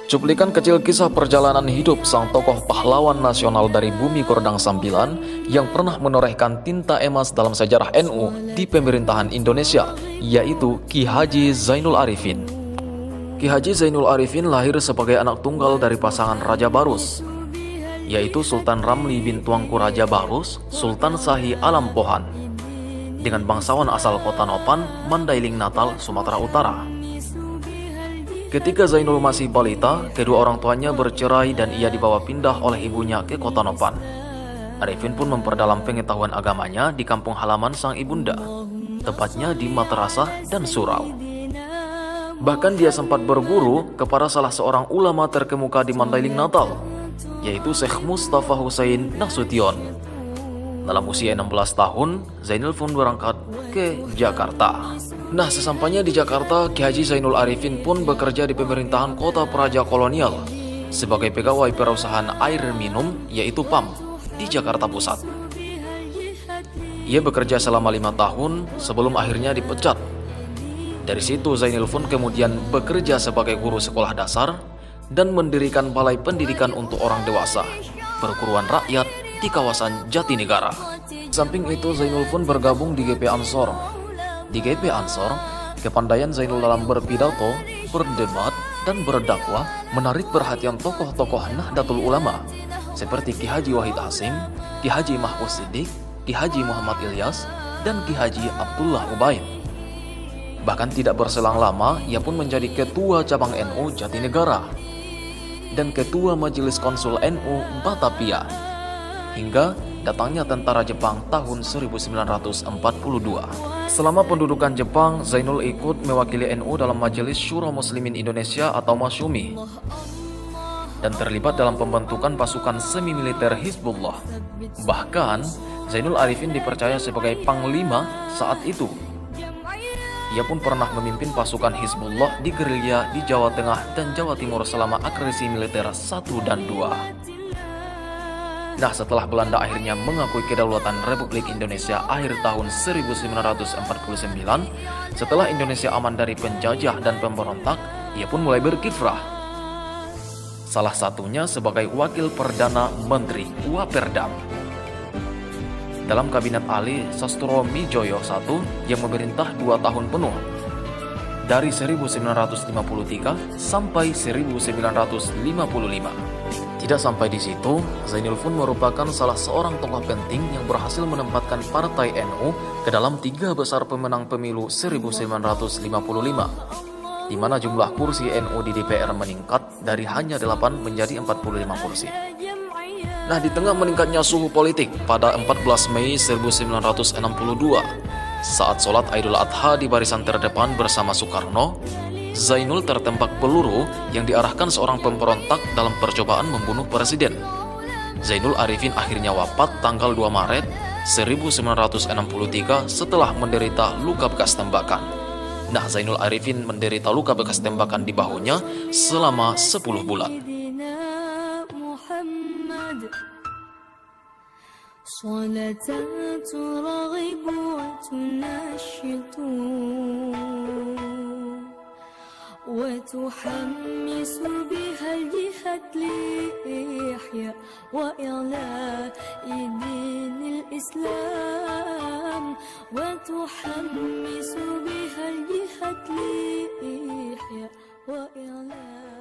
Cuplikan kecil kisah perjalanan hidup sang tokoh pahlawan nasional dari bumi Kordang Sambilan yang pernah menorehkan tinta emas dalam sejarah NU di pemerintahan Indonesia, yaitu Ki Haji Zainul Arifin. Ki Haji Zainul Arifin lahir sebagai anak tunggal dari pasangan Raja Barus, yaitu Sultan Ramli bin Tuanku Raja Barus, Sultan Shahi Alam Pohan, dengan bangsawan asal kota Nopan, Mandailing Natal, Sumatera Utara. Ketika Zainul masih balita, kedua orang tuanya bercerai dan ia dibawa pindah oleh ibunya ke kota Nopan. Arifin pun memperdalam pengetahuan agamanya di kampung halaman sang ibunda, tepatnya di Matarasah dan Surau. Bahkan dia sempat berguru kepada salah seorang ulama terkemuka di Mandailing Natal, yaitu Syekh Mustafa Husain Nasution. Dalam usia 16 tahun, Zainul pun berangkat ke Jakarta. Nah, sesampainya di Jakarta, Ki Haji Zainul Arifin pun bekerja di pemerintahan kota Praja Kolonial sebagai pegawai perusahaan air minum, yaitu PAM, di Jakarta Pusat. Ia bekerja selama 5 tahun sebelum akhirnya dipecat. Dari situ, Zainul pun kemudian bekerja sebagai guru sekolah dasar dan mendirikan balai pendidikan untuk orang dewasa, perguruan rakyat di kawasan Jatinegara. Samping itu, Zainul pun bergabung di GP Ansor. Di GP Ansor, kepandaian Zainul dalam berpidato, berdebat, dan berdakwah menarik perhatian tokoh-tokoh Nahdlatul Ulama seperti Ki Haji Wahid Hasyim, Ki Haji Mahfuz Siddiq, Ki Haji Muhammad Ilyas, dan Ki Haji Abdullah Ubaid. Bahkan tidak berselang lama, ia pun menjadi ketua cabang NU Jatinegara dan ketua Majelis Konsul NU Batavia, hingga datangnya tentara Jepang tahun 1942. Selama pendudukan Jepang, Zainul ikut mewakili NU dalam Majelis Syuro Muslimin Indonesia atau Masyumi dan terlibat dalam pembentukan pasukan semi-militer Hizbullah. Bahkan, Zainul Arifin dipercaya sebagai panglima saat itu. Ia pun pernah memimpin pasukan Hizbullah di gerilya di Jawa Tengah dan Jawa Timur selama agresi militer 1 dan 2. Nah, setelah Belanda akhirnya mengakui kedaulatan Republik Indonesia akhir tahun 1949, setelah Indonesia aman dari penjajah dan pemberontak, ia pun mulai berkiprah. Salah satunya sebagai Wakil Perdana Menteri Waperdam dalam Kabinet Ali Sastromijoyo I yang memerintah 2 tahun penuh, dari 1953 sampai 1955. Tidak sampai di situ, Zainul pun merupakan salah seorang tokoh penting yang berhasil menempatkan partai NU ke dalam 3 besar pemenang pemilu 1955, di mana jumlah kursi NU di DPR meningkat dari hanya 8 menjadi 45 kursi. Nah, di tengah meningkatnya suhu politik pada 14 Mei 1962, saat sholat Idul Adha di barisan terdepan bersama Soekarno, Zainul tertembak peluru yang diarahkan seorang pemberontak dalam percobaan membunuh presiden. Zainul Arifin akhirnya wafat tanggal 2 Maret 1963 setelah menderita luka bekas tembakan. Nah, Zainul Arifin menderita luka bekas tembakan di bahunya selama 10 bulan. وتحمس بها الجهاد لإحياء وإعلاء دين الإسلام وتحمس بها الجهاد لإحياء وإعلاء